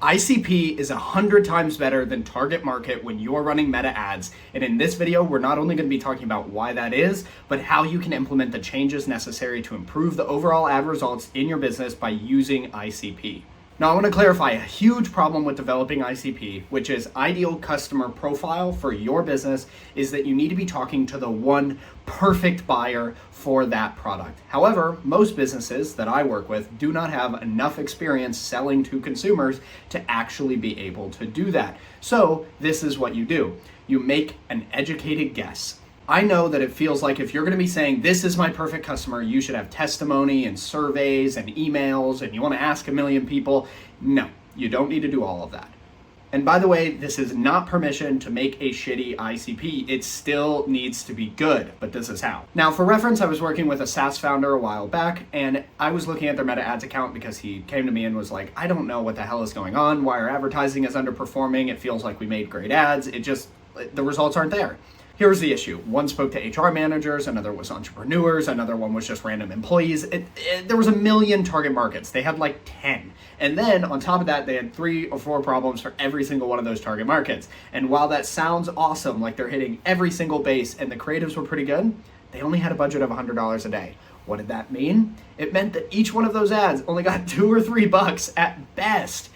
ICP is 100 times better than target market when you're running meta ads. And in this video, we're not only going to be talking about why that is, but how you can implement the changes necessary to improve the overall ad results in your business by using ICP. Now, I want to clarify a huge problem with developing ICP, which is ideal customer profile for your business, is that you need to be talking to the one perfect buyer for that product. However, most businesses that I work with do not have enough experience selling to consumers to actually be able to do that. So this is what you do. You make an educated guess. I know that it feels like if you're going to be saying, this is my perfect customer, you should have testimony and surveys and emails and you want to ask a million people. No, you don't need to do all of that. And by the way, this is not permission to make a shitty ICP. It still needs to be good, but this is how. Now, for reference, I was working with a SaaS founder a while back, and I was looking at their Meta Ads account because he came to me and was like, I don't know what the hell is going on, why our advertising is underperforming. It feels like we made great ads. The results aren't there. Here's the issue. One spoke to HR managers, another was entrepreneurs, another one was just random employees. There was a million target markets. They had like 10. And then on top of that, they had 3 or 4 problems for every single one of those target markets. And while that sounds awesome, like they're hitting every single base and the creatives were pretty good, they only had a budget of $100 a day. What did that mean? It meant that each one of those ads only got $2 or $3 at best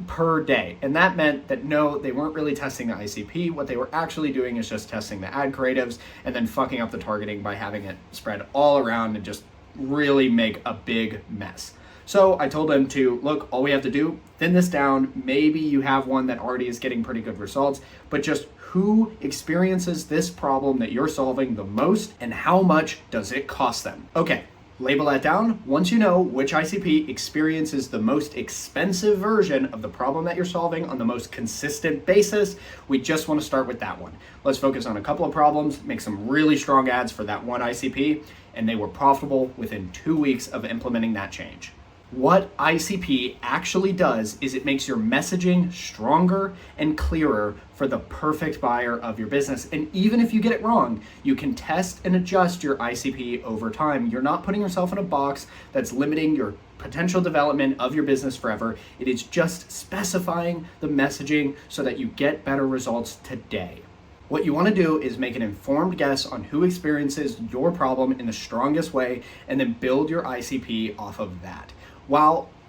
per day. And that meant that no, they weren't really testing the ICP. What they were actually doing is just testing the ad creatives and then fucking up the targeting by having it spread all around and just really make a big mess. So I told them to, look, all we have to do, thin this down. Maybe you have one that already is getting pretty good results, but just who experiences this problem that you're solving the most and how much does it cost them? Okay. Label that down. Once you know which ICP experiences the most expensive version of the problem that you're solving on the most consistent basis, we just want to start with that one. Let's focus on a couple of problems, make some really strong ads for that one ICP, and they were profitable within 2 weeks of implementing that change. What ICP actually does is it makes your messaging stronger and clearer for the perfect buyer of your business. And even if you get it wrong, you can test and adjust your ICP over time. You're not putting yourself in a box that's limiting your potential development of your business forever. It is just specifying the messaging so that you get better results today. What you want to do is make an informed guess on who experiences your problem in the strongest way and then build your ICP off of that.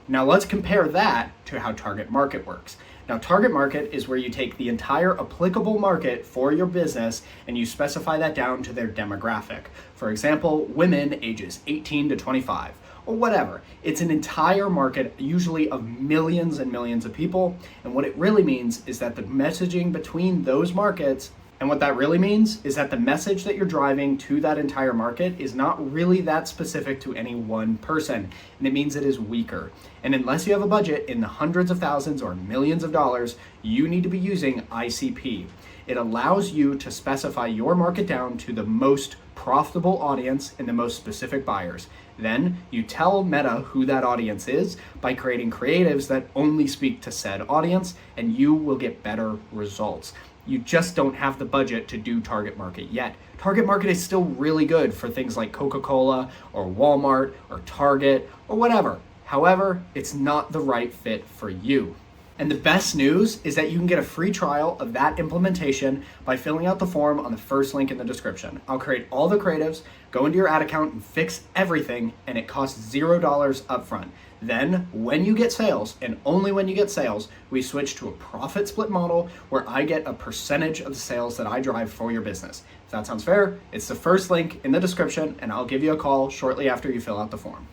Now let's compare that to how target market works. Now, target market is where you take the entire applicable market for your business and you specify that down to their demographic. For example, women ages 18 to 25 or whatever. It's an entire market, usually of millions and millions of people. And what it really means is that the messaging between those markets And what that really means is that the message that you're driving to that entire market is not really that specific to any one person, and it means it is weaker. And unless you have a budget in the hundreds of thousands or millions of dollars, you need to be using ICP. It allows you to specify your market down to the most profitable audience and the most specific buyers. Then you tell Meta who that audience is by creating creatives that only speak to said audience, and you will get better results. You just don't have the budget to do target market yet. Target market is still really good for things like Coca-Cola or Walmart or Target or whatever. However, it's not the right fit for you. And the best news is that you can get a free trial of that implementation by filling out the form on the first link in the description. I'll create all the creatives, go into your ad account and fix everything, and it costs $0 upfront. Then when you get sales, and only when you get sales, we switch to a profit split model where I get a percentage of the sales that I drive for your business. If that sounds fair, it's the first link in the description, and I'll give you a call shortly after you fill out the form.